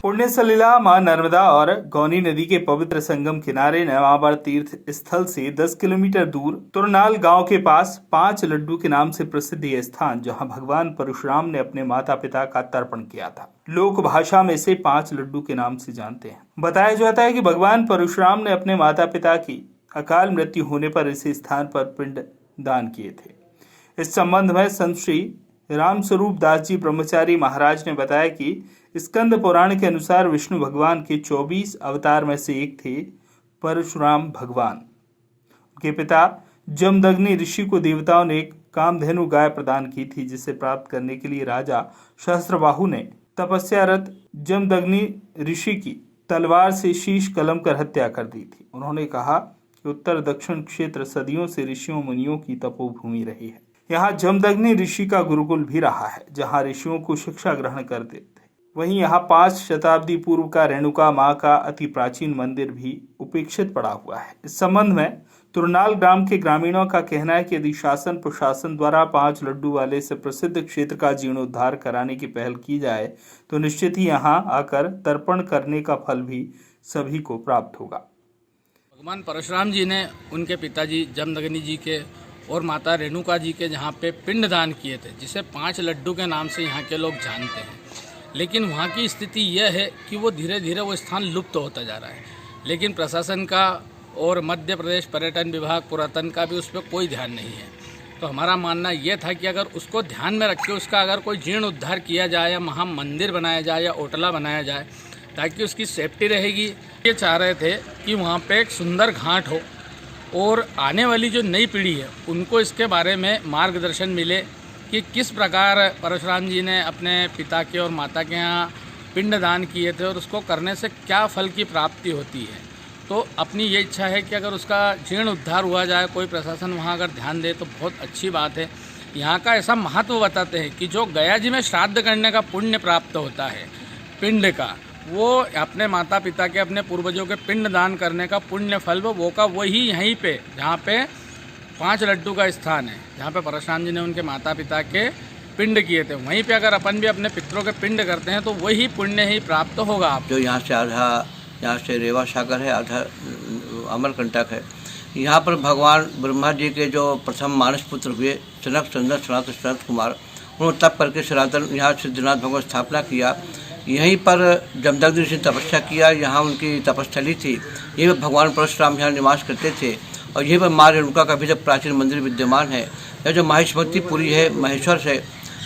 पुण्य सलीला मां नर्मदा और गौनी नदी के पवित्र संगम किनारे नवाबर तीर्थ स्थल से 10 किलोमीटर दूर तुरनाल गांव के पास 5 लड्डू के नाम से प्रसिद्ध यह स्थान, जहां भगवान परशुराम ने अपने माता पिता का तर्पण किया था, लोक भाषा में इसे 5 लड्डू के नाम से जानते हैं। बताया जाता है कि भगवान परशुराम ने अपने माता पिता की अकाल मृत्यु होने पर इसी स्थान पर पिंड दान किए थे। इस संबंध में संत श्री रामस्वरूप दास जी ब्रह्मचारी महाराज ने बताया कि स्कंद पुराण के अनुसार विष्णु भगवान के 24 अवतार में से एक थे परशुराम भगवान। उनके पिता जमदग्नि ऋषि को देवताओं ने एक कामधेनु गाय प्रदान की थी, जिसे प्राप्त करने के लिए राजा सहस्त्रबाहु ने तपस्यारत जमदग्नि ऋषि की तलवार से शीश कलम कर हत्या कर दी थी। उन्होंने कहा कि उत्तर दक्षिण क्षेत्र सदियों से ऋषियों मुनियों की तपोभूमि रही है। यहाँ जमदग्नि ऋषि का गुरुकुल भी रहा है, जहाँ ऋषियों को शिक्षा ग्रहण करते थे। वहीं यहाँ 5 शताब्दी पूर्व का रेणुका माँ का अति प्राचीन मंदिर भी उपेक्षित पड़ा हुआ है। इस संबंध में तुरनाल ग्राम के ग्रामीणों का कहना है कि यदि शासन प्रशासन द्वारा 5 लड्डू वाले से प्रसिद्ध क्षेत्र का जीर्णोद्धार कराने की पहल की जाए तो निश्चित ही यहाँ आकर तर्पण करने का फल भी सभी को प्राप्त होगा। भगवान परशुराम जी ने उनके पिताजी जमदग्नि जी के और माता रेणुका जी के जहाँ पे पिंड दान किए थे, जिसे 5 लड्डू के नाम से यहाँ के लोग जानते हैं। लेकिन वहाँ की स्थिति यह है कि वो धीरे धीरे वो स्थान लुप्त होता जा रहा है। लेकिन प्रशासन का और मध्य प्रदेश पर्यटन विभाग पुरातन का भी उस पर कोई ध्यान नहीं है। तो हमारा मानना ये था कि अगर उसको ध्यान में रख के उसका अगर कोई जीर्णोद्धार किया जाए या महा मंदिर बनाया जाए या ओटला बनाया जाए, ताकि उसकी सेफ्टी रहेगी। ये चाह रहे थे कि वहाँ पे एक सुंदर घाट हो और आने वाली जो नई पीढ़ी है उनको इसके बारे में मार्गदर्शन मिले कि किस प्रकार परशुराम जी ने अपने पिता के और माता के यहाँ पिंड दान किए थे और उसको करने से क्या फल की प्राप्ति होती है। तो अपनी ये इच्छा है कि अगर उसका जीर्णोद्धार हुआ जाए, कोई प्रशासन वहाँ अगर ध्यान दे तो बहुत अच्छी बात है। यहाँ का ऐसा महत्व बताते हैं कि जो गया जी में श्राद्ध करने का पुण्य प्राप्त होता है पिंड का, वो अपने माता पिता के अपने पूर्वजों के पिंड दान करने का पुण्य फल वो का वही यहीं पे जहाँ पे 5 लड्डू का स्थान है, जहाँ पे परशुराम जी ने उनके माता पिता के पिंड किए थे, वहीं पे अगर अपन भी अपने पितरों के पिंड करते हैं तो वही पुण्य ही प्राप्त होगा। आप जो यहाँ से आधा यहाँ से रेवा सागर है, आधा अमरकंटक है। यहाँ पर भगवान ब्रह्मा जी के जो प्रथम मानस पुत्र हुए जनक सनत सनातन सनत कुमार, उन्होंने तप करके सनातन यहाँ सिद्धनाथ भगवान स्थापना किया। यहीं पर जमदग्नि ऋषि ने तपस्या किया, यहाँ उनकी तपस्थली थी। यहीं पर भगवान परशुराम यहाँ निवास करते थे और यहीं पर माँ रेणुका का भी जब प्राचीन मंदिर विद्यमान है। यह जो माहेश्वरपुरी है, महेश्वर से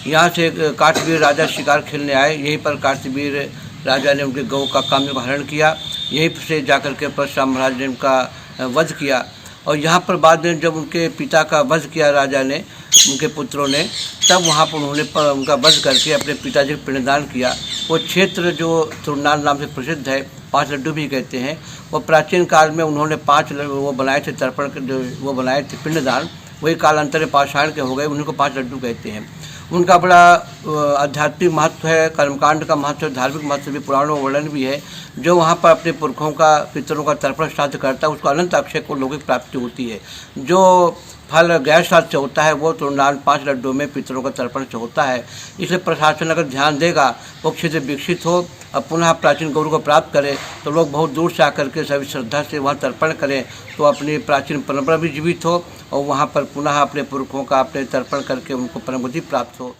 यहाँ से कार्तवीर राजा शिकार खेलने आए। यहीं पर कार्तवीर राजा ने उनके गौ का काम्य हरण किया। यहीं से जाकर के परशुराम महाराज ने उनका वध किया। और यहाँ पर बाद में जब उनके पिता का वध किया राजा ने, उनके पुत्रों ने, तब वहाँ पर उन्होंने उनका वध करके अपने पिताजी को पिंडदान किया। वो क्षेत्र जो तुरनाल नाम से प्रसिद्ध है, 5 लड्डू भी कहते हैं, वो प्राचीन काल में उन्होंने 5 वो बनाए थे तर्पण, जो वो बनाए थे पिंडदान, वही कालांतर पाषाण के हो गए, उन्हीं को 5 लड्डू कहते हैं। उनका बड़ा आध्यात्मिक महत्व है, कर्मकांड का महत्व है, धार्मिक महत्व भी, पुराणों में वर्णन भी है। जो वहाँ पर अपने पुरखों का पितरों का तर्पण श्राद्ध करता है उसको अनंत अक्षय को लौकिक प्राप्ति होती है। जो फल गैर श्राद्ध से होता है वो तुरनाल 5 लड्डू में पितरों का तर्पण से होता है। इसलिए प्रशासन अगर ध्यान देगा, वो क्षेत्र विकसित हो और पुनः प्राचीन गौरव को प्राप्त करे, तो लोग बहुत दूर से आकर के सभी श्रद्धा से वहाँ तर्पण करें, तो अपनी प्राचीन परंपरा भी जीवित हो और वहाँ पर पुनः अपने पुरखों का अपने तर्पण करके उनको परमगति प्राप्त हो।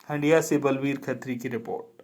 हंडिया से बलवीर खत्री की रिपोर्ट।